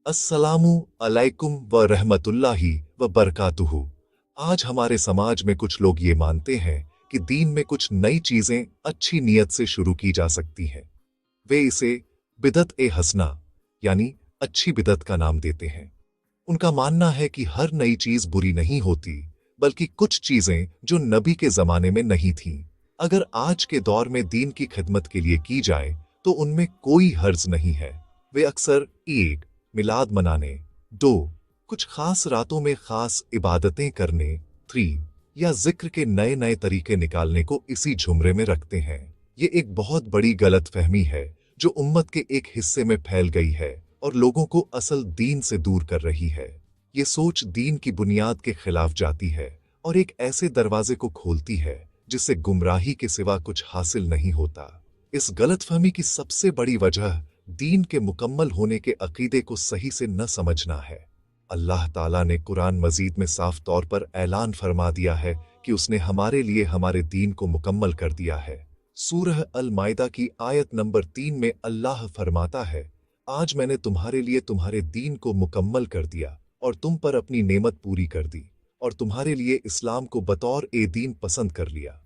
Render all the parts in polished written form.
अस्सलामु अलैकुम व रहमतुल्लाहि व बरकातुहू। आज हमारे समाज में कुछ लोग ये मानते हैं कि दीन में कुछ नई चीजें अच्छी नीयत से शुरू की जा सकती हैं। वे इसे बिदत ए हसना यानी अच्छी बिदत का नाम देते हैं। उनका मानना है कि हर नई चीज बुरी नहीं होती, बल्कि कुछ चीजें जो नबी के जमाने में नहीं थीं, अगर आज के दौर में दीन की खिदमत के लिए की जाए तो उनमें कोई हर्ज नहीं है। वे अक्सर ईद, मिलाद मनाने, दो कुछ खास रातों में खास इबादतें करने, थ्री या जिक्र के नए नए तरीके निकालने को इसी झुमरे में रखते हैं। ये एक बहुत बड़ी गलतफहमी है जो उम्मत के एक हिस्से में फैल गई है और लोगों को असल दीन से दूर कर रही है। ये सोच दीन की बुनियाद के खिलाफ जाती है और एक ऐसे दरवाजे को खोलती है जिससे गुमराही के सिवा कुछ हासिल नहीं होता। इस गलतफहमी की सबसे बड़ी वजह दीन के मुकम्मल होने के अकीदे को सही से न समझना है। अल्लाह ताला ने कुरान मजीद में साफ तौर पर ऐलान फरमा दिया है कि उसने हमारे लिए हमारे दीन को मुकम्मल कर दिया है। सूरह अल माइदा की आयत नंबर 3 में अल्लाह फरमाता है, आज मैंने तुम्हारे लिए तुम्हारे दीन को मुकम्मल कर दिया और तुम पर अपनी नेमत पूरी कर दी और तुम्हारे लिए इस्लाम को बतौर ए दीन पसंद कर लिया।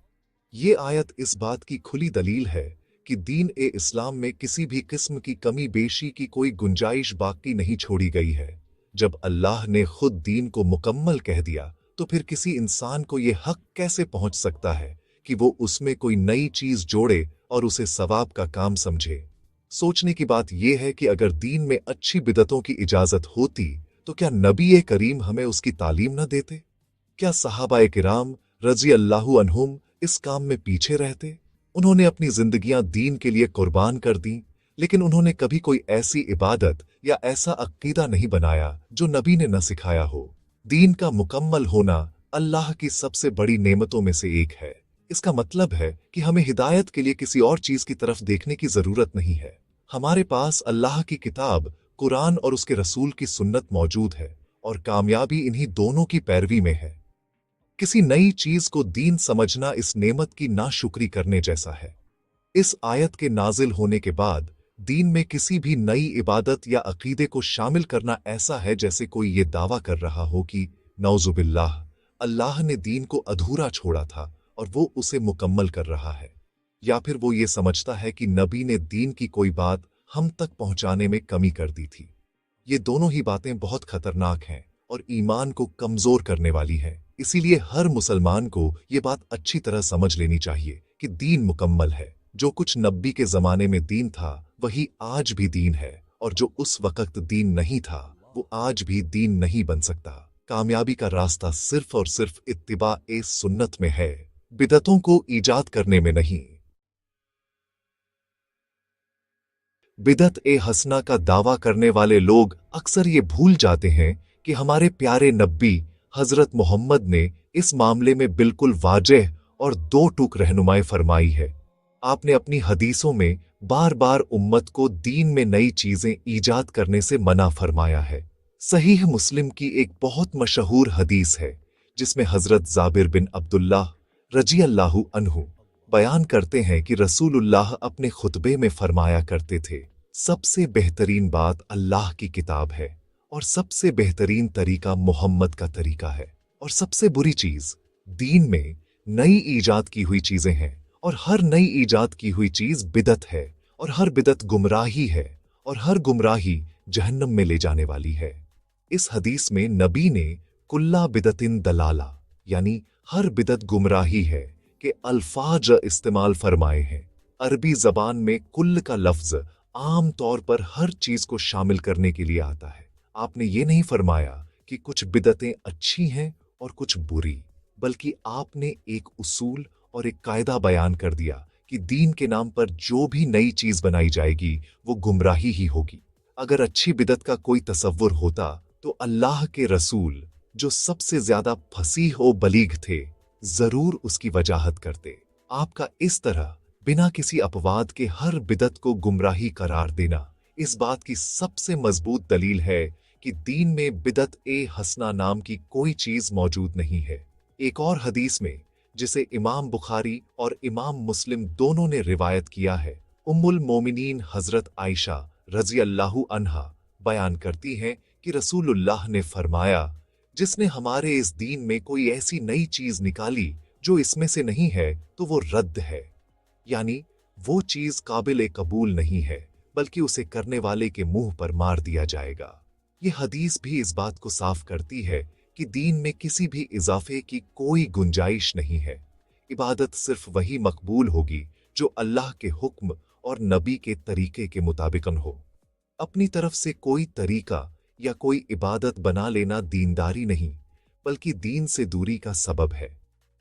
ये आयत इस बात की खुली दलील है कि दीन ए इस्लाम में किसी भी किस्म की कमी बेशी की कोई गुंजाइश बाकी नहीं छोड़ी गई है। जब अल्लाह ने खुद दीन को मुकम्मल कह दिया तो फिर किसी इंसान को यह हक कैसे पहुंच सकता है कि वो उसमें कोई नई चीज जोड़े और उसे सवाब का काम समझे। सोचने की बात यह है कि अगर दीन में अच्छी बिदतों की इजाजत होती तो क्या नबी ए करीम हमें उसकी तालीम न देते? क्या सहाबाए किराम रजी अल्लाहु अन्हुम इस काम में पीछे रहते? उन्होंने अपनी जिंदगियां दीन के लिए कुर्बान कर दी, लेकिन उन्होंने कभी कोई ऐसी इबादत या ऐसा अकीदा नहीं बनाया जो नबी ने न सिखाया हो। दीन का मुकम्मल होना अल्लाह की सबसे बड़ी नेमतों में से एक है। इसका मतलब है कि हमें हिदायत के लिए किसी और चीज की तरफ देखने की जरूरत नहीं है। हमारे पास अल्लाह की किताब कुरान और उसके रसूल की सुन्नत मौजूद है और कामयाबी इन्हीं दोनों की पैरवी में है। किसी नई चीज को दीन समझना इस नेमत की नाशुक्री करने जैसा है। इस आयत के नाजिल होने के बाद दीन में किसी भी नई इबादत या अकीदे को शामिल करना ऐसा है जैसे कोई ये दावा कर रहा हो कि नौजुबिल्लाह, अल्लाह ने दीन को अधूरा छोड़ा था और वो उसे मुकम्मल कर रहा है। या फिर वो ये समझता है कि नबी ने दीन की कोई बात हम तक पहुंचाने में कमी कर दी थी। ये दोनों ही बातें बहुत खतरनाक हैं और ईमान को कमजोर करने वाली हैं। इसीलिए हर मुसलमान को ये बात अच्छी तरह समझ लेनी चाहिए कि दीन मुकम्मल है। जो कुछ नबी के जमाने में दीन था वही आज भी दीन है, और जो उस वक्त दीन नहीं था वो आज भी दीन नहीं बन सकता। कामयाबी का रास्ता सिर्फ और सिर्फ इत्तिबा ए सुन्नत में है, बिदतों को ईजाद करने में नहीं। बिदत ए हसना का दावा करने वाले लोग अक्सर ये भूल जाते हैं कि हमारे प्यारे नब्बी हजरत मोहम्मद ने इस मामले में बिल्कुल वाजह और दो टूक रहनुमाई फरमाई है। आपने अपनी हदीसों में बार बार उम्मत को दीन में नई चीजें ईजाद करने से मना फरमाया है। सहीह मुस्लिम की एक बहुत मशहूर हदीस है जिसमें हजरत जाबिर बिन अब्दुल्लाह रजी अल्लाहु अन्हु बयान करते हैं कि रसूलुल्लाह अपने खुतबे में फरमाया करते थे, सबसे बेहतरीन बात अल्लाह की किताब है और सबसे बेहतरीन तरीका मोहम्मद का तरीका है, और सबसे बुरी चीज दीन में नई ईजाद की हुई चीजें हैं, और हर नई ईजाद की हुई चीज बिदत है, और हर बिदत गुमराही है, और हर गुमराही जहन्नम में ले जाने वाली है। इस हदीस में नबी ने कुल्ला बिदतिन दलाला यानी हर बिदत गुमराही है के अल्फाज इस्तेमाल फरमाए हैं। अरबी जबान में कुल्ल का लफ्ज आम तौर पर हर चीज को शामिल करने के लिए आता है। आपने ये नहीं फरमाया कि कुछ बिदतें अच्छी हैं और कुछ बुरी, बल्कि आपने एक उसूल और एक कायदा बयान कर दिया कि दीन के नाम पर जो भी नई चीज बनाई जाएगी वो गुमराही ही होगी। अगर अच्छी बिदत का कोई तसव्वुर होता तो अल्लाह के रसूल जो सबसे ज्यादा फसीह व बलीग थे जरूर उसकी वजाहत करते। आपका इस तरह बिना किसी अपवाद के हर बिदत को गुमराही करार देना इस बात की सबसे मजबूत दलील है कि दीन में बिदत ए हसना नाम की कोई चीज मौजूद नहीं है। एक और हदीस में जिसे इमाम बुखारी और इमाम मुस्लिम दोनों ने रिवायत किया है, उम्मुल मोमिनीन हजरत आयशा रजी अल्लाहु अन्हा बयान करती हैं कि रसूलुल्लाह ने फरमाया, जिसने हमारे इस दीन में कोई ऐसी नई चीज निकाली जो इसमें से नहीं है तो वो रद्द है, यानी वो चीज काबिल कबूल नहीं है, बल्कि उसे करने वाले के मुंह पर मार दिया जाएगा। ये हदीस भी इस बात को साफ करती है कि दीन में किसी भी इजाफे की कोई गुंजाइश नहीं है। इबादत सिर्फ वही मकबूल होगी जो अल्लाह के हुक्म और नबी के तरीके के मुताबिकन हो। अपनी तरफ से कोई तरीका या कोई इबादत बना लेना दीनदारी नहीं, बल्कि दीन से दूरी का सबब है।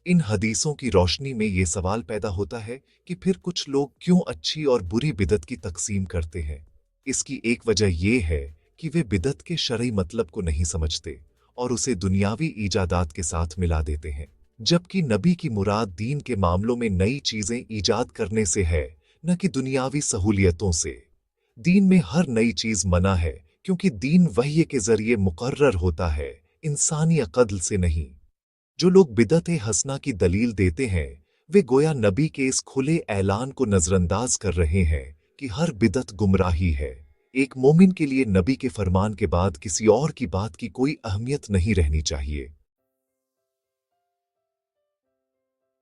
इन हदीसों की रोशनी में ये सवाल पैदा होता है कि फिर कुछ लोग क्यों अच्छी और बुरी बिदत की तकसीम करते हैं। इसकी एक वजह यह है कि वे बिदत के शरई मतलब को नहीं समझते और उसे दुनियावी ईजादात के साथ मिला देते हैं, जबकि नबी की मुराद दीन के मामलों में नई चीजें ईजाद करने से है, न कि दुनियावी सहूलियतों से। दीन में हर नई चीज मना है, क्योंकि दीन वह्य के जरिए मुकर्रर होता है, इंसानी अक़ल से नहीं। जो लोग बिदत हसना की दलील देते हैं, वे गोया नबी के इस खुले ऐलान को नजरअंदाज कर रहे हैं कि हर बिदत गुमराही है। एक मोमिन के लिए नबी के फरमान के बाद किसी और की बात की कोई अहमियत नहीं रहनी चाहिए।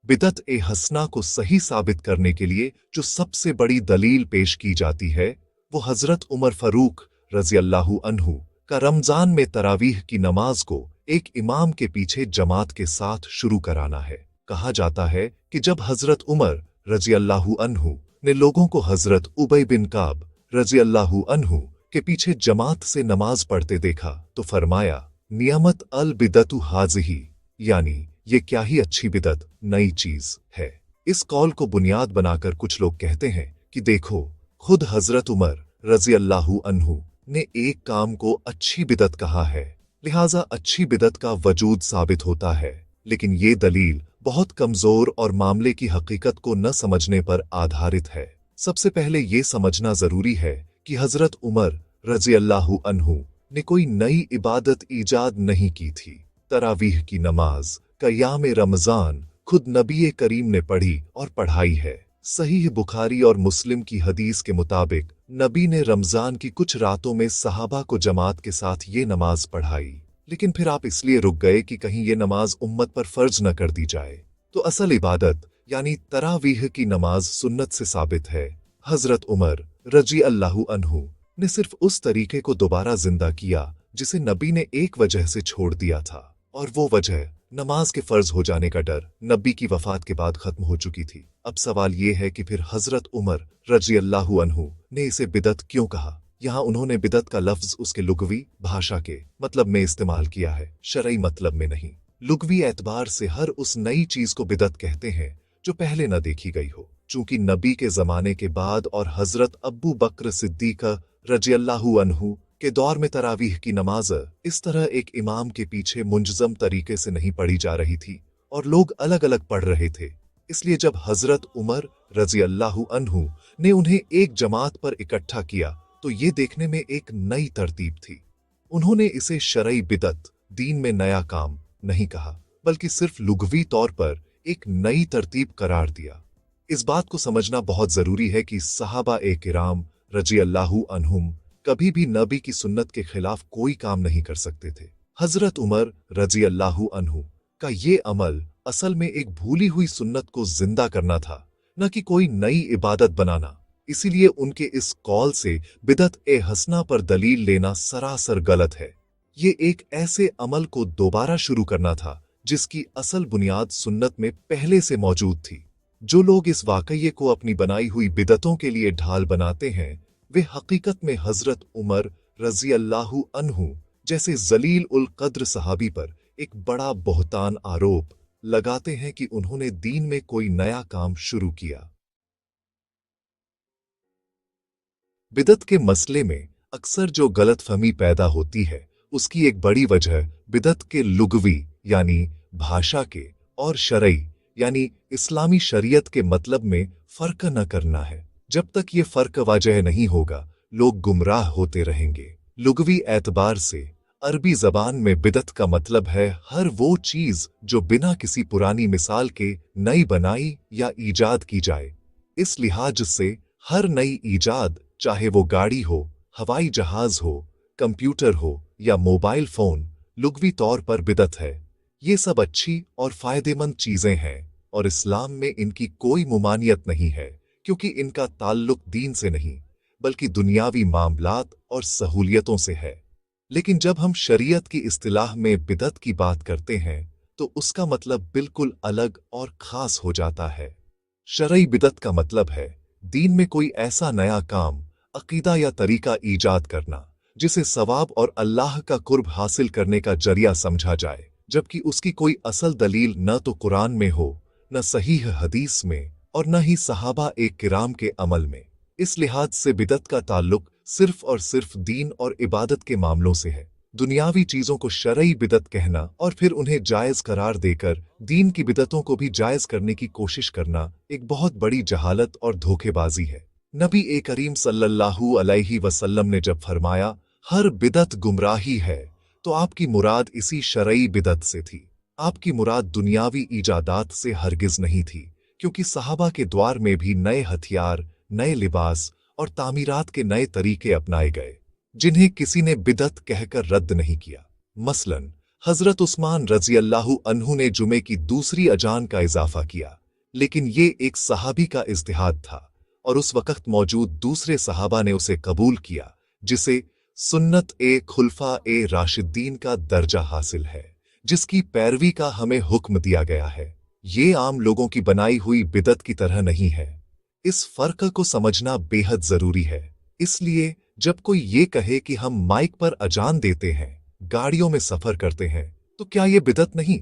बिदत हसना को सही साबित करने के लिए जो सबसे बड़ी दलील पेश की जाती है, वो हजरत उमर फारूक रजी अल्लाहु अन्हु का रमजान में तरावीह की नमाज को एक इमाम के पीछे जमात के साथ शुरू कराना है। कहा जाता है कि जब हजरत उमर रजी अल्लाहु अन्हु ने लोगों को हजरत उबई बिन काब रजी अल्लाहु अन्हु के पीछे जमात से नमाज पढ़ते देखा तो फरमाया, नियमत अल बिदतु हाज़िही, यानी ये क्या ही अच्छी बिदत, नई चीज है। इस कौल को बुनियाद बनाकर कुछ लोग कहते हैं कि देखो, खुद हजरत उमर रजी अल्लाहु अन्हु ने एक काम को अच्छी बिदत कहा है, लिहाजा अच्छी बिदत का वजूद साबित होता है। लेकिन ये दलील बहुत कमजोर और मामले की हकीकत को न समझने पर आधारित है। सबसे पहले ये समझना जरूरी है कि हजरत उमर रजी अल्लाहु अन्हु ने कोई नई इबादत ईजाद नहीं की थी। तरावीह की नमाज क़याम रमजान खुद नबी करीम ने पढ़ी और पढ़ाई है। सहीह बुखारी और मुस्लिम की हदीस के मुताबिक नबी ने रमजान की कुछ रातों में सहाबा को जमात के साथ ये नमाज पढ़ाई। लेकिन फिर आप इसलिए रुक गए कि कहीं ये नमाज उम्मत पर फर्ज न कर दी जाए। तो असल इबादत यानी तरावीह की नमाज सुन्नत से साबित है। हजरत उमर रजी अल्लाहु अन्हु ने सिर्फ उस तरीके को दोबारा जिंदा किया जिसे नबी ने एक वजह से छोड़ दिया था, और वो वजह नमाज के फर्ज हो जाने का डर नबी की वफात के बाद खत्म हो चुकी थी। अब सवाल ये है कि फिर हजरत उमर रजी अल्लाहु अन्हु ने इसे बिदत क्यों कहा। यहाँ उन्होंने बिदत का लफ्ज उसके लुगवी भाषा के मतलब में इस्तेमाल किया है, शरई मतलब में नहीं। लुगवी एतबार से हर उस नई चीज को बिदत कहते हैं जो पहले न देखी गई हो। चूंकि नबी के जमाने के बाद और हजरत अब्बू बकर सिद्दीक रजी अल्लाहु अन्हु के दौर में तरावीह की नमाज इस तरह एक इमाम के पीछे मुंजज़म तरीके से नहीं पढ़ी जा रही थी और लोग अलग अलग पढ़ रहे थे। इसलिए जब हजरत उमर रजी अल्लाहु अन्हु ने उन्हें एक जमात पर इकट्ठा किया तो ये देखने में एक नई तरतीब थी। उन्होंने इसे शरई बिदत, दीन में नया काम नहीं कहा, बल्कि सिर्फ लुग़वी तौर पर एक नई तरतीब करार दिया। इस बात को समझना बहुत जरूरी है कि सहाबा किराम रजी अल्लाहु अन्हुम कभी भी नबी की सुन्नत के खिलाफ कोई काम नहीं कर सकते थे। हजरत उमर रजी अल्लाहु अन्हु का ये अमल असल में एक भूली हुई सुन्नत को जिंदा करना था, न कि कोई नई इबादत बनाना। इसीलिए उनके इस कौल से बिदत हसना पर दलील लेना सरासर गलत है। ये एक ऐसे अमल को दोबारा शुरू करना था जिसकी असल बुनियाद सुन्नत में पहले से मौजूद थी। जो लोग इस वाकये को अपनी बनाई हुई बिदतों के लिए ढाल बनाते हैं, वे हकीकत में हजरत उमर रजी अल्लाहु अन्हु जैसे जलील उल कद्र सहाबी पर एक बड़ा बोहतान आरोप लगाते हैं कि उन्होंने दीन में कोई नया काम शुरू किया। बिदत के मसले में अक्सर जो गलतफहमी पैदा होती है, उसकी एक बड़ी वजह बिदत के लुग़वी यानी भाषा के और शरई यानी इस्लामी शरीयत के मतलब में फर्क न करना है। जब तक ये फर्क वाजह नहीं होगा, लोग गुमराह होते रहेंगे। लुग़वी एतबार से अरबी जबान में बिदत का मतलब है हर वो चीज जो बिना किसी पुरानी मिसाल के नई बनाई या ईजाद की जाए। इस लिहाज से हर नई ईजाद, चाहे वो गाड़ी हो, हवाई जहाज हो, कंप्यूटर हो या मोबाइल फोन, लुग़वी तौर पर बिदत है। ये सब अच्छी और फायदेमंद चीजें हैं और इस्लाम में इनकी कोई मुमानियत नहीं है, क्योंकि इनका ताल्लुक दीन से नहीं बल्कि दुनियावी मामलात और सहूलियतों से है। लेकिन जब हम शरीयत की इस्तिलाह में बिदत की बात करते हैं तो उसका मतलब बिल्कुल अलग और खास हो जाता है। शरई बिदत का मतलब है दीन में कोई ऐसा नया काम, अकीदा या तरीका ईजाद करना जिसे सवाब और अल्लाह का कुर्ब हासिल करने का जरिया समझा जाए, जबकि उसकी कोई असल दलील न तो कुरान में हो, न सहीह हदीस में और न ही सहाबा एक किराम के अमल में। इस लिहाज से बिदत का ताल्लुक सिर्फ और सिर्फ दीन और इबादत के मामलों से है। दुनियावी चीजों को शरई बिदत कहना और फिर उन्हें जायज करार देकर दीन की बिदतों को भी जायज करने की कोशिश करना एक बहुत बड़ी जहालत और धोखेबाजी है। नबी करीम सल्लल्लाहु अलैहि वसल्लम ने जब फरमाया हर बिदत गुमराही है, तो आपकी मुराद इसी शरई बिदत से थी। आपकी मुराद दुनियावी इजादात से हरगिज नहीं थी, क्योंकि सहाबा के द्वार में भी नए हथियार, नए लिबास और तामीरात के नए तरीके अपनाए गए, जिन्हें किसी ने बिदत कहकर रद्द नहीं किया। मसलन हजरत उस्मान रजी अल्लाहु अन्हु ने जुमे की दूसरी अजान का इजाफा किया, लेकिन ये एक सहाबी का इज्तिहाद था और उस वक्त मौजूद दूसरे सहाबा ने उसे कबूल किया, जिसे सुन्नत खुल्फा राशिदीन का दर्जा हासिल है, जिसकी पैरवी का हमें हुक्म दिया गया है। ये आम लोगों की बनाई हुई बिदत की तरह नहीं है। इस फर्क को समझना बेहद जरूरी है। इसलिए जब कोई ये कहे कि हम माइक पर अजान देते हैं, गाड़ियों में सफर करते हैं, तो क्या ये बिदत नहीं?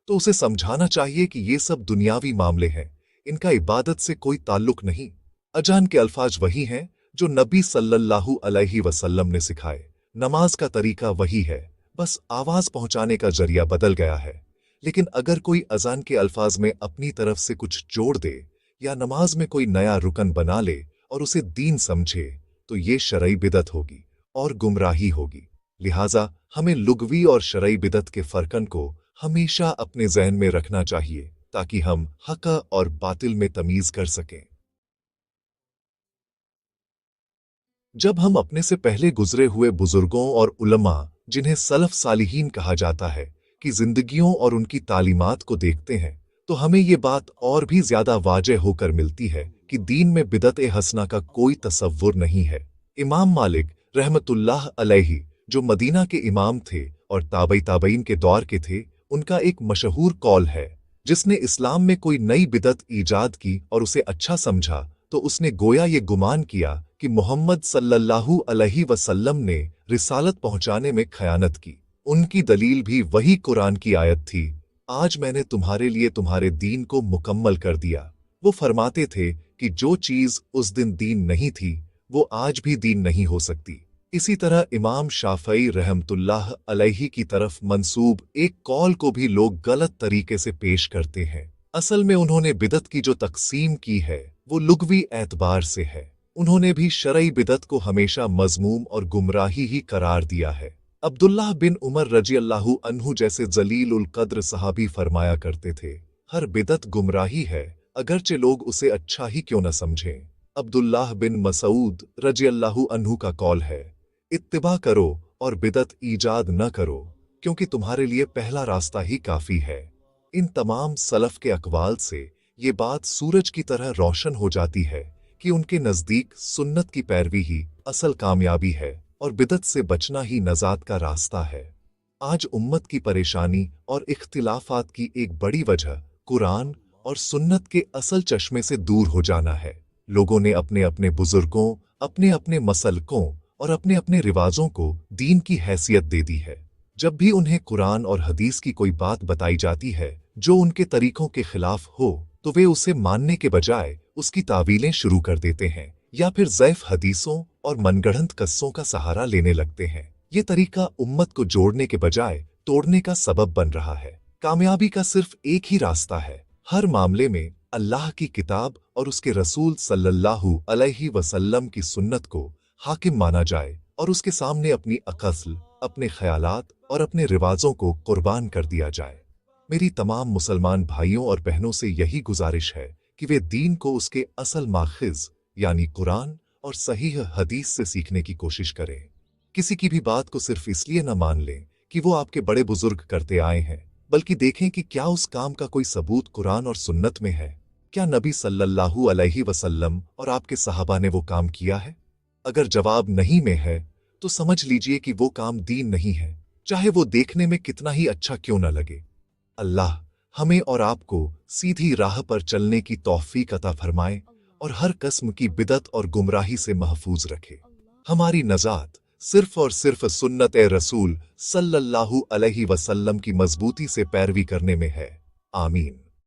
तो उसे समझाना चाहिए कि ये सब दुनियावी मामले हैं, इनका इबादत से कोई ताल्लुक नहीं। अजान के अल्फाज वही हैं जो नबी सल्लल्लाहु अलैहि वसल्लम ने सिखाए। नमाज का तरीका वही है, बस आवाज पहुंचाने का जरिया बदल गया है। लेकिन अगर कोई अजान के अल्फाज में अपनी तरफ से कुछ जोड़ दे या नमाज में कोई नया रुकन बना ले और उसे दीन समझे, तो ये शरई बिदत होगी और गुमराही होगी। लिहाजा हमें लुग़वी और शरई बिदत के फर्कन को हमेशा अपने ज़हन में रखना चाहिए, ताकि हम हक़ और बातिल में तमीज कर सकें। जब हम अपने से पहले गुजरे हुए बुजुर्गों और उलमा, जिन्हें सलफ सालिहीन कहा जाता है, की जिंदगियों और उनकी तालीमात को देखते हैं, तो हमें ये बात और भी ज्यादा वाज़ेह होकर मिलती है कि दीन में बिदत हसना का कोई तसव्वुर नहीं है। इमाम मालिक रहमतुल्लाह अलैहि, जो मदीना के इमाम थे और ताबई ताबईन के दौर के थे, उनका एक मशहूर कौल है, जिसने इस्लाम में कोई नई बिदत ईजाद की और उसे अच्छा समझा, तो उसने गोया ये गुमान किया कि मोहम्मद सल्लल्लाहु अलैहि वसल्लम ने रिसालत पहुंचाने में खयानत की। उनकी दलील भी वही कुरान की आयत थी, आज मैंने तुम्हारे लिए तुम्हारे दीन को मुकम्मल कर दिया। वो फरमाते थे कि जो चीज उस दिन दीन नहीं थी, वो आज भी दीन नहीं हो सकती। इसी तरह इमाम शाफई रहमतुल्लाह अलैहि की तरफ मंसूब एक कौल को भी लोग गलत तरीके से पेश करते हैं। असल में उन्होंने बिदत की जो तकसीम की है, वो लुग़वी एतबार से है। उन्होंने भी शरई बिदत को हमेशा मज़मूम और गुमराही ही करार दिया है। अब्दुल्लाह बिन उमर रजी अल्लाहु अन्हु जैसे जलील उल कद्र सहाबी फरमाया करते थे, हर बिदत गुमराही है, अगरचे लोग उसे अच्छा ही क्यों न समझें। अब्दुल्लाह बिन मसूद रजी अल्लाहु अन्हु का कौल है, इत्तिबा करो और बिदत ईजाद न करो, क्योंकि तुम्हारे लिए पहला रास्ता ही काफी है। इन तमाम सलफ के अकवाल से ये बात सूरज की तरह रोशन हो जाती है कि उनके नजदीक सुन्नत की पैरवी ही असल कामयाबी है और बिदत से बचना ही नजात का रास्ता है। आज उम्मत की परेशानी और इख्तिलाफात की एक बड़ी वजह कुरान और सुन्नत के असल चश्मे से दूर हो जाना है। लोगों ने अपने अपने बुजुर्गों, अपने अपने मसलकों और अपने अपने रिवाजों को दीन की हैसियत दे दी है। जब भी उन्हें कुरान और हदीस की कोई बात बताई जाती है जो उनके तरीकों के खिलाफ हो, तो वे उसे मानने के बजाय उसकी तावीलें शुरू कर देते हैं या फिर ज़ैफ हदीसों और मनगढ़ंत कस्सों का सहारा लेने लगते हैं। ये तरीका उम्मत को जोड़ने के बजाय तोड़ने का सबब बन रहा है। कामयाबी का सिर्फ एक ही रास्ता है, हर मामले में अल्लाह की किताब और उसके रसूल सल्लल्लाहु अलैहि वसल्लम की सुन्नत को हाकिम माना जाए और उसके सामने अपनी अक़ल, अपने ख्यालात और अपने रिवाजों को कुर्बान कर दिया जाए। मेरी तमाम मुसलमान भाइयों और बहनों से यही गुजारिश है कि वे दीन को उसके असल माखिज यानी कुरान और सहीह हदीस से सीखने की कोशिश करें। किसी की भी बात को सिर्फ इसलिए न मान लें कि वो आपके बड़े बुजुर्ग करते आए हैं, बल्कि देखें कि क्या उस काम का कोई सबूत कुरान और सुन्नत में है। क्या नबी सल्लल्लाहु अलैहि वसल्लम और आपके सहाबा ने वो काम किया है? अगर जवाब नहीं में है, तो समझ लीजिए कि वो काम दीन नहीं है, चाहे वो देखने में कितना ही अच्छा क्यों न लगे। अल्लाह हमें और आपको सीधी राह पर चलने की तौफीक अता फरमाए और हर किस्म की बिदत और गुमराही से महफूज रखे। हमारी नजात सिर्फ और सिर्फ सुन्नत रसूल सल्लल्लाहु अलैहि वसल्लम की मजबूती से पैरवी करने में है। आमीन।